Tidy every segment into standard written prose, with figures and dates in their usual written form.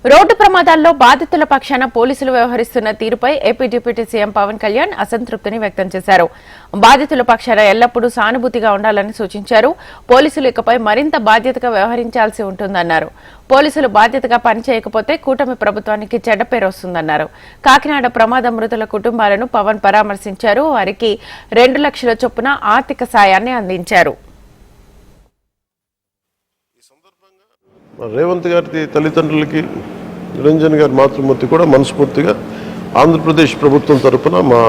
Road ప్రమాదాల్లో బాధితుల పక్షాన పోలీసులు వ్యవహరిస్తున్న తీరుపై AP deputy CM Pawan Kalyan అసంతృప్తిని వ్యక్తం చేశారు. బాధితుల పక్షాన ఎల్లప్పుడూ సానుభూతిగా ఉండాలని సూచించారు. పోలీసులు ఇకపై మరింత బాధ్యతగా వ్యవహరించాల్సి ఉంటుందన్నారు. పోలీసులు బాధ్యతగా పనిచేయకపోతే కూటమి ప్రభుత్వానికి చెడ్డ పేరు వస్తుందన్నారు. కాకినాడ ప్రమాద మృతుల కుటుంబాలను పవన్ పరామర్శించారు. వారికి 2 లక్షల చొప్పున ఆర్థిక సాయాన్ని అందించారు. రేవంత్ గారి తల్లిదండ్రులకి నిరంజన్ గారి మాతృమూర్తి కూడా మనస్ఫూర్తిగా ఆంధ్రప్రదేశ్ ప్రభుత్వం తరఫున మా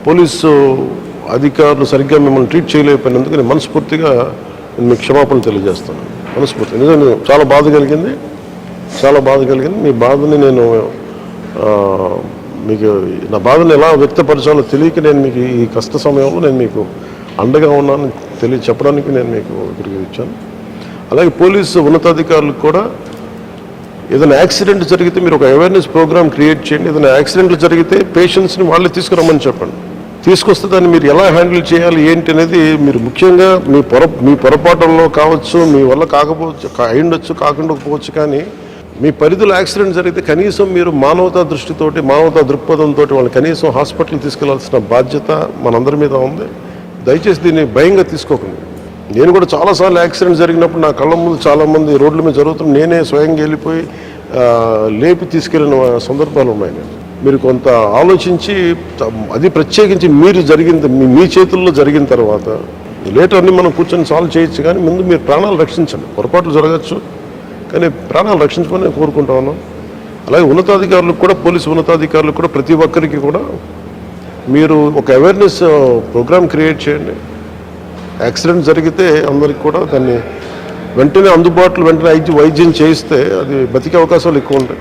పోలీసు అధికారులు సరిగ్గా మిమ్మల్ని ట్రీట్ చేయలేకపోయినందుకు నేను మనస్ఫూర్తిగా మీకు క్షమాపణలు తెలియజేస్తాను. మనస్ఫూర్తిగా నిజంగా చాలా బాధ కలిగింది. మీ బాధని నేను మీకు నా బాధను ఎలా వ్యక్తపరచాలో తెలియక నేను మీకు ఈ కష్ట సమయంలో నేను మీకు అండగా ఉన్నాను చెప్పడానికి నేను మీకు ఇక్కడికి వచ్చాను. అలాగే పోలీసు ఉన్నతాధికారులకు కూడా ఏదైనా యాక్సిడెంట్ జరిగితే మీరు ఒక అవేర్నెస్ ప్రోగ్రామ్ క్రియేట్ చేయండి. ఏదైనా యాక్సిడెంట్లు జరిగితే పేషెంట్స్ని వాళ్ళే తీసుకురమ్మని చెప్పండి. తీసుకొస్తే దాన్ని మీరు ఎలా హ్యాండిల్ చేయాలి ఏంటి అనేది మీరు ముఖ్యంగా మీ పొరపాటుల్లో కావచ్చు, మీ వల్ల కాకపోవచ్చు, అయ్యుండొచ్చు, కాకుండా పోవచ్చు, కానీ మీ పరిధిలో యాక్సిడెంట్ జరిగితే కనీసం మీరు మానవతా దృష్టితోటి మానవతా దృక్పథంతో వాళ్ళని కనీసం హాస్పిటల్కి తీసుకెళ్లాల్సిన బాధ్యత మనందరి మీద ఉంది. దయచేసి దీన్ని భయంగా తీసుకోకండి. నేను కూడా చాలాసార్లు యాక్సిడెంట్ జరిగినప్పుడు నా కళ్ళ ముందు చాలామంది రోడ్ల మీద జరుగుతున్న నేనే స్వయంగా వెళ్ళిపోయి లేపి తీసుకెళ్ళిన సందర్భాలు ఉన్నాయి. మీరు కొంత ఆలోచించి అది ప్రత్యేకించి మీ చేతుల్లో జరిగిన తర్వాత లేటర్ అన్ని మనం కూర్చొని సాల్వ్ చేయొచ్చు, కానీ ముందు మీరు ప్రాణాలు రక్షించండి. పొరపాట్లు జరగచ్చు, కానీ ప్రాణాలు రక్షించమని నేను కోరుకుంటా ఉన్నాను. అలాగే ఉన్నతాధికారులకు కూడా, పోలీసు ఉన్నతాధికారులకు కూడా, ప్రతి ఒక్కరికి కూడా మీరు ఒక అవేర్నెస్ ప్రోగ్రామ్ క్రియేట్ చేయండి. యాక్సిడెంట్ జరిగితే అందరికి కూడా దాన్ని వెంటనే వైద్యం చేయిస్తే అది బతికే అవకాశాలు ఎక్కువ ఉంటాయి.